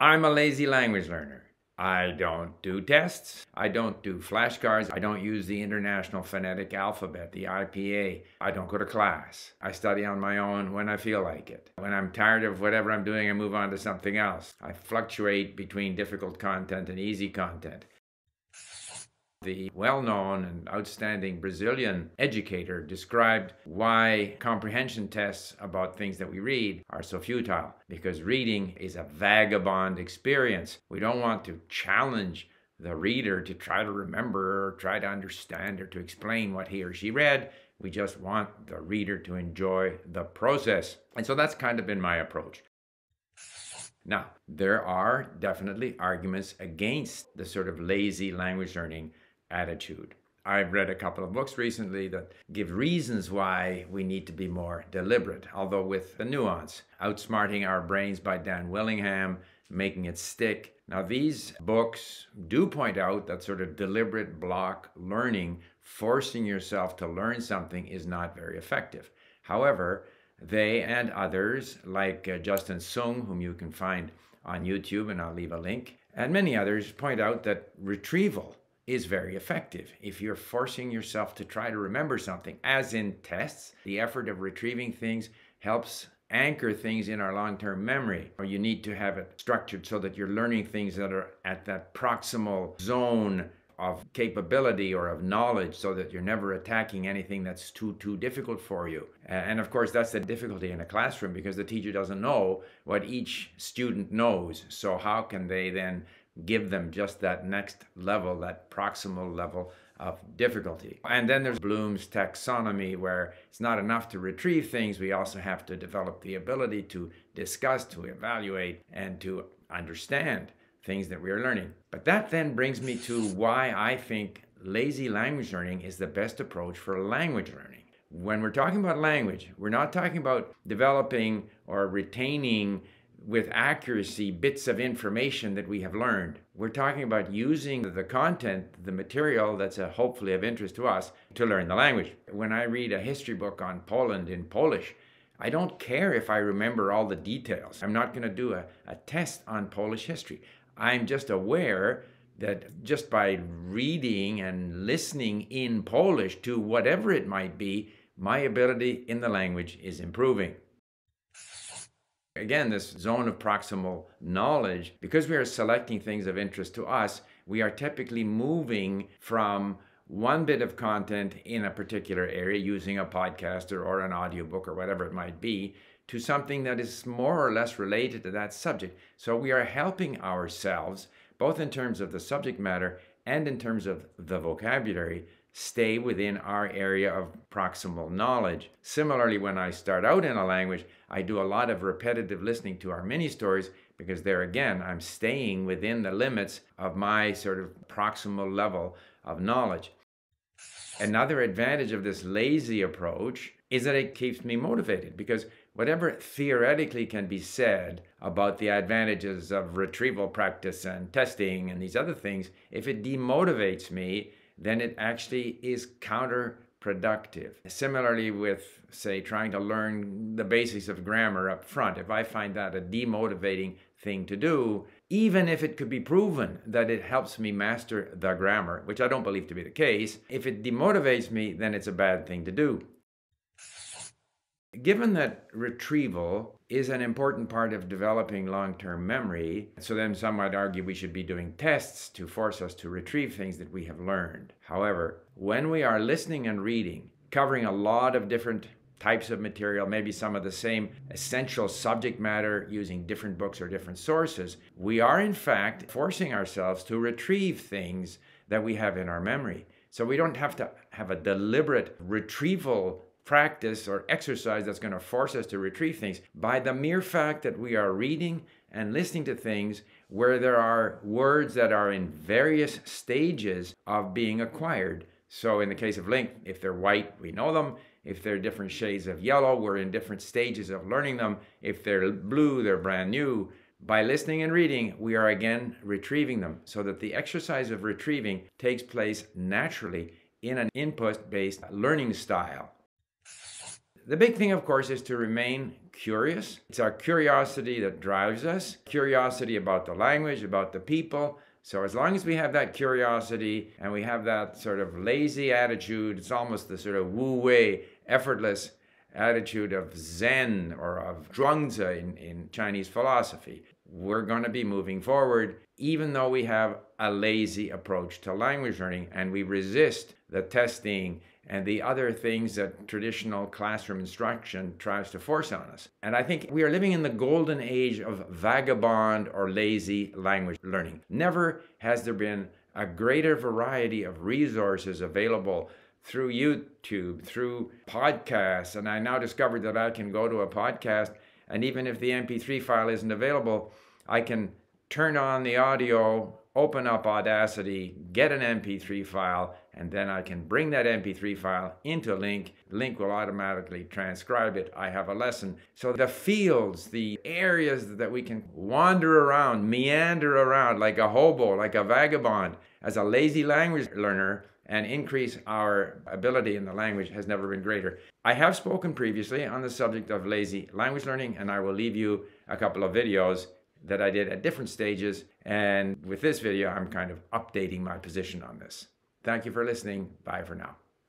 I'm a lazy language learner. I don't do tests. I don't do flashcards. I don't use the International Phonetic Alphabet, the IPA. I don't go to class. I study on my own when I feel like it. When I'm tired of whatever I'm doing, I move on to something else. I fluctuate between difficult content and easy content. The well-known and outstanding Brazilian educator described why comprehension tests about things that we read are so futile. Because reading is a vagabond experience. We don't want to challenge the reader to try to remember or try to understand or to explain what he or she read. We just want the reader to enjoy the process. And so that's kind of been my approach. Now, there are definitely arguments against the sort of lazy language learning attitude. I've read a couple of books recently that give reasons why we need to be more deliberate, although with the nuance. Outsmarting Our Brains by Dan Willingham, Making It Stick. Now, these books do point out that sort of deliberate block learning, forcing yourself to learn something, is not very effective. However, they and others, like Justin Sung, whom you can find on YouTube, and I'll leave a link, and many others point out that retrieval is very effective. If you're forcing yourself to try to remember something, as in tests, the effort of retrieving things helps anchor things in our long-term memory. Or you need to have it structured so that you're learning things that are at that proximal zone of capability or of knowledge, so that you're never attacking anything that's too difficult for you. And of course, that's the difficulty in a classroom, because the teacher doesn't know what each student knows. So how can they then give them just that next level, that proximal level of difficulty? And then there's Bloom's taxonomy, where it's not enough to retrieve things. We also have to develop the ability to discuss, to evaluate, and to understand things that we are learning. But that then brings me to why I think lazy language learning is the best approach for language learning. When we're talking about language, we're not talking about developing or retaining with accuracy bits of information that we have learned. We're talking about using the content, the material that's hopefully of interest to us, to learn the language. When I read a history book on Poland in Polish, I don't care if I remember all the details. I'm not going to do a test on Polish history. I'm just aware that just by reading and listening in Polish to whatever it might be, my ability in the language is improving. Again, this zone of proximal knowledge, because we are selecting things of interest to us, we are typically moving from one bit of content in a particular area, using a podcast or an audiobook or whatever it might be, to something that is more or less related to that subject. So we are helping ourselves, both in terms of the subject matter and in terms of the vocabulary, stay within our area of proximal knowledge. Similarly, when I start out in a language, I do a lot of repetitive listening to our mini stories, because there again, I'm staying within the limits of my sort of proximal level of knowledge. Another advantage of this lazy approach is that it keeps me motivated, because whatever theoretically can be said about the advantages of retrieval practice and testing and these other things, if it demotivates me, then it actually is counterproductive. Similarly with, say, trying to learn the basics of grammar up front. If I find that a demotivating thing to do, even if it could be proven that it helps me master the grammar, which I don't believe to be the case, if it demotivates me, then it's a bad thing to do. Given that retrieval is an important part of developing long-term memory, so then some might argue we should be doing tests to force us to retrieve things that we have learned. However, when we are listening and reading, covering a lot of different types of material, maybe some of the same essential subject matter, using different books or different sources, we are in fact forcing ourselves to retrieve things that we have in our memory. So we don't have to have a deliberate retrieval practice or exercise that's going to force us to retrieve things. By the mere fact that we are reading and listening to things where there are words that are in various stages of being acquired. So in the case of link, if they're white, we know them. If they're different shades of yellow, we're in different stages of learning them. If they're blue, they're brand new. By listening and reading, we are again retrieving them, so that the exercise of retrieving takes place naturally in an input-based learning style. The big thing, of course, is to remain curious. It's our curiosity that drives us. Curiosity about the language, about the people. So as long as we have that curiosity and we have that sort of lazy attitude, it's almost the sort of wu-wei, effortless attitude of Zen or of Zhuangzi in Chinese philosophy, we're going to be moving forward, even though we have a lazy approach to language learning and we resist the testing and the other things that traditional classroom instruction tries to force on us. And I think we are living in the golden age of vagabond or lazy language learning. Never has there been a greater variety of resources available through YouTube, through podcasts, and I now discovered that I can go to a podcast, and even if the MP3 file isn't available, I can turn on the audio, open up Audacity, get an MP3 file, and then I can bring that MP3 file into Link. Link will automatically transcribe it. I have a lesson. So the fields, the areas that we can wander around, meander around like a hobo, like a vagabond, as a lazy language learner, and increase our ability in the language has never been greater. I have spoken previously on the subject of lazy language learning, and I will leave you a couple of videos that I did at different stages. And with this video, I'm kind of updating my position on this. Thank you for listening. Bye for now.